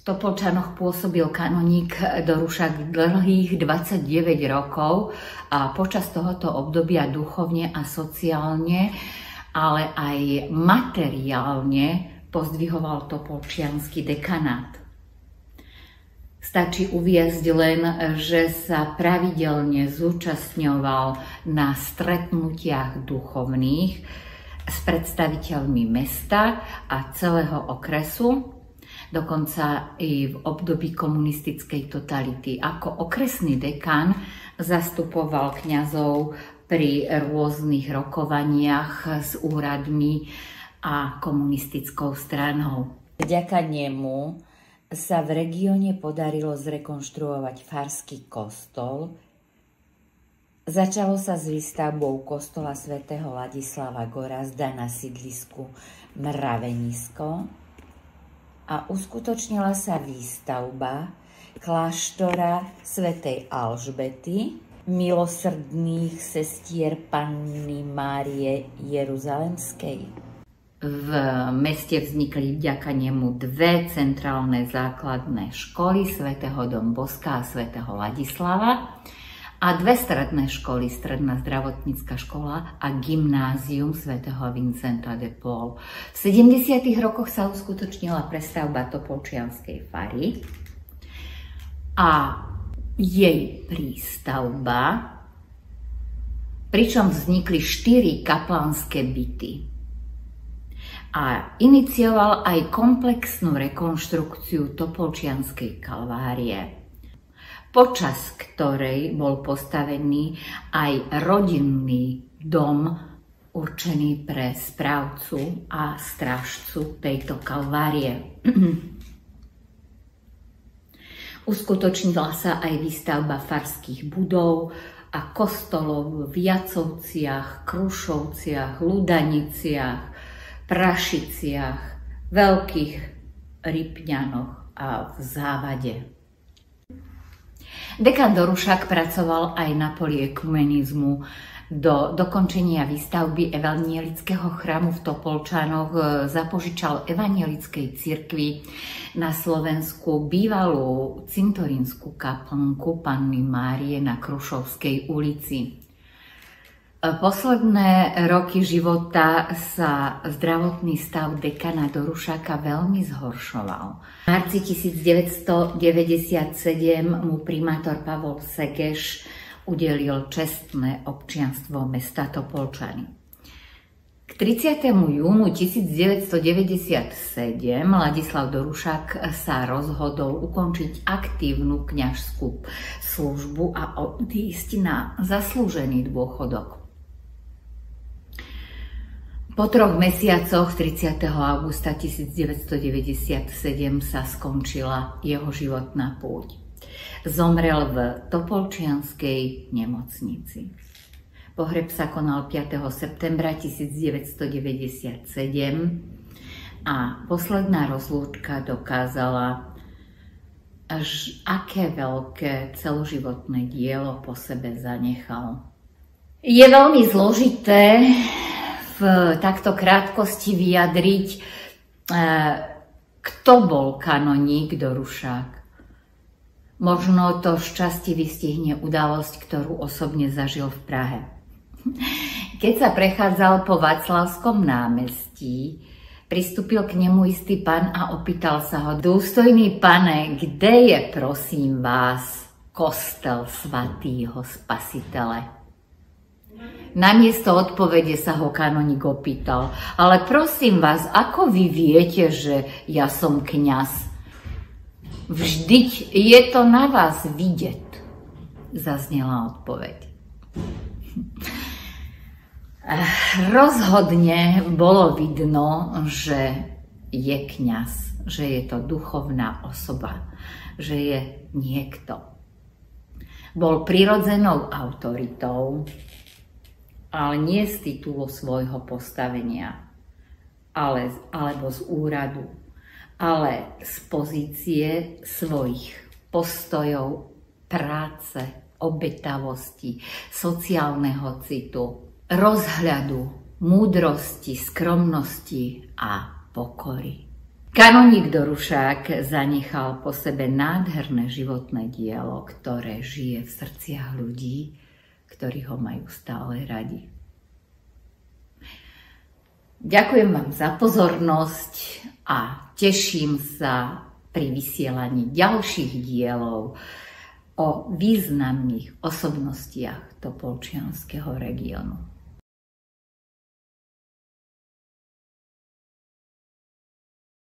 V Topolčanoch pôsobil kanoník Dorušák dlhých 29 rokov a počas tohoto obdobia duchovne a sociálne, ale aj materiálne pozdvihoval topolčiansky dekanát. Stačí uviesť len, že sa pravidelne zúčastňoval na stretnutiach duchovných s predstaviteľmi mesta a celého okresu, dokonca i v období komunistickej totality. Ako okresný dekan zastupoval kňazov pri rôznych rokovaniach s úradmi a komunistickou stranou. Vďaka nemu sa v regióne podarilo zrekonštruovať farský kostol. Začalo sa s výstavbou kostola svätého Ladislava Gorazda na sídlisku Mravenisko a uskutočnila sa výstavba kláštora svätej Alžbety, milosrdných sestier Panny Márie Jeruzalemskej. V meste vznikli vďaka nemu dve centrálne základné školy svätého Dom Boska a svätého Ladislava a dve stredné školy, stredná zdravotnícka škola a gymnázium svätého Vincenta de Paul. V 70. rokoch sa uskutočnila prestavba topolčianskej fary a jej prístavba, pričom vznikli 4 kaplánske byty. A inicioval aj komplexnú rekonštrukciu topolčianskej kalvárie, počas ktorej bol postavený aj rodinný dom určený pre správcu a strážcu tejto kalvárie. Uskutočnila sa aj výstavba farských budov a kostolov v Jacovciach, Krušovciach, Ludaniciach, Prašiciach, Veľkých Rypňanoch a v Závade. Dekan Dorušák pracoval aj na poli ekumenizmu. Do dokončenia výstavby evanielického chrámu v Topolčanoch zapožičal evanielickej cirkvi na Slovensku bývalú cintorínsku kaplnku Panny Márie na Krušovskej ulici. Posledné roky života sa zdravotný stav dekana Dorušáka veľmi zhoršoval. V marci 1997 mu primátor Pavol Segeš udelil čestné občianstvo mesta Topolčany. K 30. júnu 1997 Ladislav Dorušák sa rozhodol ukončiť aktívnu kňažskú službu a odísť na zaslúžený dôchodok. Po 3 mesiacoch 30. augusta 1997 sa skončila jeho životná púť. Zomrel v Topolčianskej nemocnici. Pohreb sa konal 5. septembra 1997 a posledná rozlúčka dokázala, až aké veľké celoživotné dielo po sebe zanechal. Je veľmi zložité v takto krátkosti vyjadriť, kto bol kanoník Dorušák. Možno to šťastie vystihne udalosť, ktorú osobne zažil v Prahe. Keď sa prechádzal po Václavskom námestí, pristúpil k nemu istý pán a opýtal sa ho: Dôstojný pane, kde je, prosím vás, kostel svätého Spasitele? Namiesto odpovede sa ho kanoník opýtal: Ale prosím vás, ako vy viete, že ja som kňaz? Vždyť je to na vás vidieť, zaznela odpoveď. Rozhodne bolo vidno, že je kňaz, že je to duchovná osoba, že je niekto. Bol prirodzenou autoritou, ale nie z titulu svojho postavenia, alebo z úradu, ale z pozície svojich postojov, práce, obetavosti, sociálneho citu, rozhľadu, múdrosti, skromnosti a pokory. Kanoník Dorušák zanechal po sebe nádherné životné dielo, ktoré žije v srdciach ľudí, ktorí ho majú stále radi. Ďakujem vám za pozornosť a teším sa pri vysielaní ďalších dielov o významných osobnostiach Topolčianskeho regiónu.